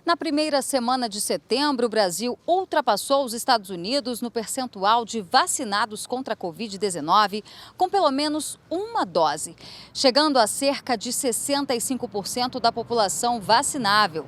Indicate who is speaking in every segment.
Speaker 1: Na primeira semana de setembro, o Brasil ultrapassou os Estados Unidos no percentual de vacinados contra a Covid-19 com pelo menos uma dose, chegando a cerca de 65% da população vacinável.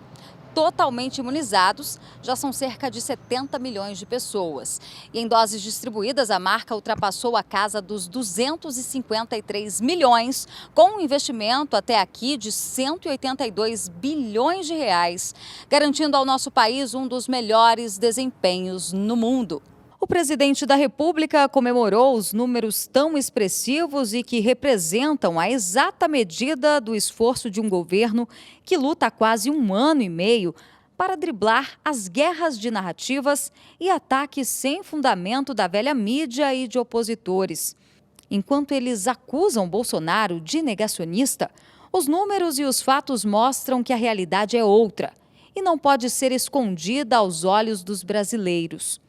Speaker 1: Totalmente imunizados, já são cerca de 70 milhões de pessoas. E em doses distribuídas, a marca ultrapassou a casa dos 253 milhões, com um investimento até aqui de 182 bilhões de reais, garantindo ao nosso país um dos melhores desempenhos no mundo. O presidente da República comemorou os números tão expressivos e que representam a exata medida do esforço de um governo que luta há quase um ano e meio para driblar as guerras de narrativas e ataques sem fundamento da velha mídia e de opositores. Enquanto eles acusam Bolsonaro de negacionista, os números e os fatos mostram que a realidade é outra e não pode ser escondida aos olhos dos brasileiros.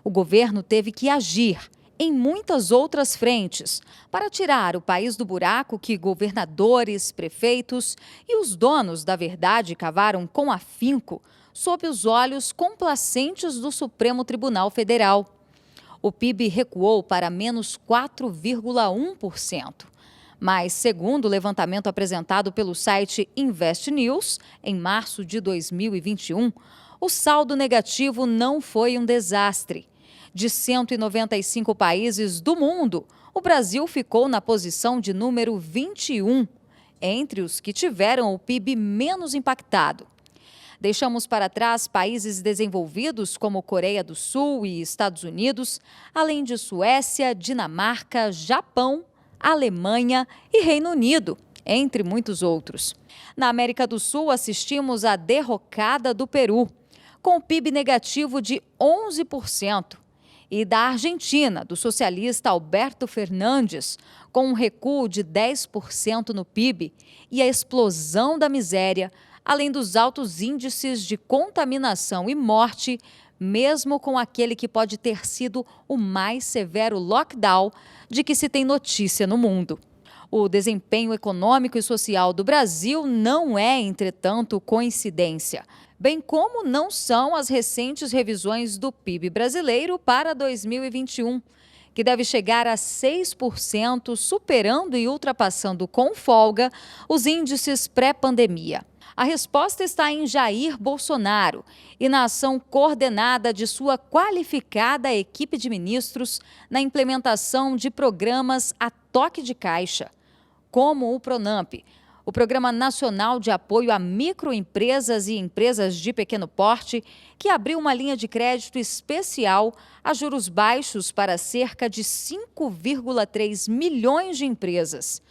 Speaker 1: O governo teve que agir em muitas outras frentes para tirar o país do buraco que governadores, prefeitos e os donos da verdade cavaram com afinco sob os olhos complacentes do Supremo Tribunal Federal. O PIB recuou para menos 4,1%. Mas, segundo o levantamento apresentado pelo site Invest News, em março de 2021, o saldo negativo não foi um desastre. De 195 países do mundo, o Brasil ficou na posição de número 21, entre os que tiveram o PIB menos impactado. Deixamos para trás países desenvolvidos como Coreia do Sul e Estados Unidos, além de Suécia, Dinamarca, Japão, Alemanha e Reino Unido, entre muitos outros. Na América do Sul, assistimos à derrocada do Peru, com PIB negativo de 11%. E da Argentina, do socialista Alberto Fernandes, com um recuo de 10% no PIB e a explosão da miséria, além dos altos índices de contaminação e morte, mesmo com aquele que pode ter sido o mais severo lockdown de que se tem notícia no mundo. O desempenho econômico e social do Brasil não é, entretanto, coincidência, bem como não são as recentes revisões do PIB brasileiro para 2021, que deve chegar a 6%, superando e ultrapassando com folga os índices pré-pandemia. A resposta está em Jair Bolsonaro e na ação coordenada de sua qualificada equipe de ministros na implementação de programas a toque de caixa, como o PRONAMP, o Programa Nacional de Apoio a Microempresas e Empresas de Pequeno Porte, que abriu uma linha de crédito especial a juros baixos para cerca de 5,3 milhões de empresas.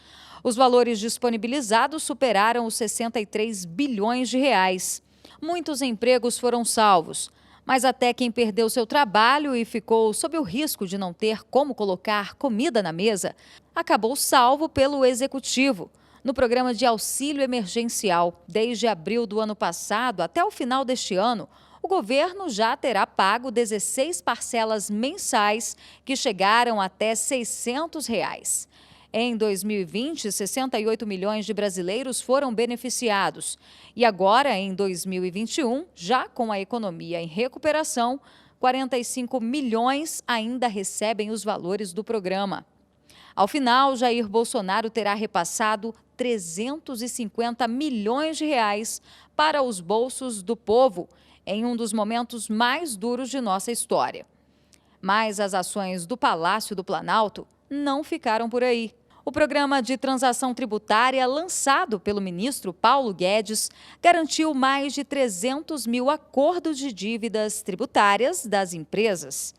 Speaker 1: Os valores disponibilizados superaram os 63 bilhões de reais. Muitos empregos foram salvos, mas até quem perdeu seu trabalho e ficou sob o risco de não ter como colocar comida na mesa, acabou salvo pelo Executivo, no programa de auxílio emergencial. Desde abril do ano passado até o final deste ano, o governo já terá pago 16 parcelas mensais que chegaram até R$ 600. Em 2020, 68 milhões de brasileiros foram beneficiados. E agora, em 2021, já com a economia em recuperação, 45 milhões ainda recebem os valores do programa. Ao final, Jair Bolsonaro terá repassado 350 milhões de reais para os bolsos do povo, em um dos momentos mais duros de nossa história. Mas as ações do Palácio do Planalto não ficaram por aí. O programa de transação tributária lançado pelo ministro Paulo Guedes garantiu mais de 300 mil acordos de dívidas tributárias das empresas.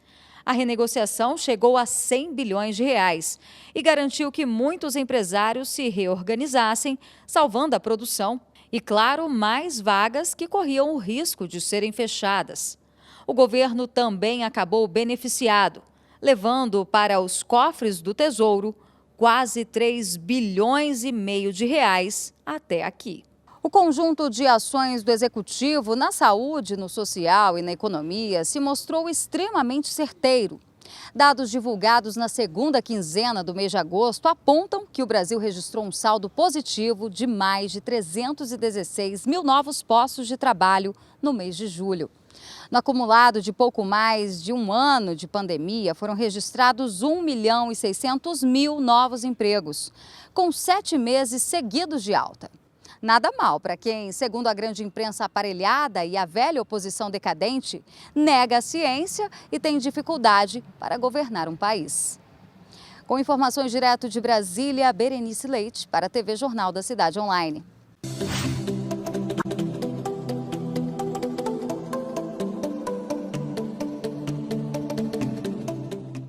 Speaker 1: A renegociação chegou a 100 bilhões de reais e garantiu que muitos empresários se reorganizassem, salvando a produção e, claro, mais vagas que corriam o risco de serem fechadas. O governo também acabou beneficiado, levando para os cofres do Tesouro quase 3 bilhões e meio de reais até aqui. O conjunto de ações do Executivo na saúde, no social e na economia se mostrou extremamente certeiro. Dados divulgados na segunda quinzena do mês de agosto apontam que o Brasil registrou um saldo positivo de mais de 316 mil novos postos de trabalho no mês de julho. No acumulado de pouco mais de um ano de pandemia, foram registrados 1.600.000 novos empregos, com 7 meses seguidos de alta. Nada mal para quem, segundo a grande imprensa aparelhada e a velha oposição decadente, nega a ciência e tem dificuldade para governar um país. Com informações direto de Brasília, Berenice Leite, para a TV Jornal da Cidade Online.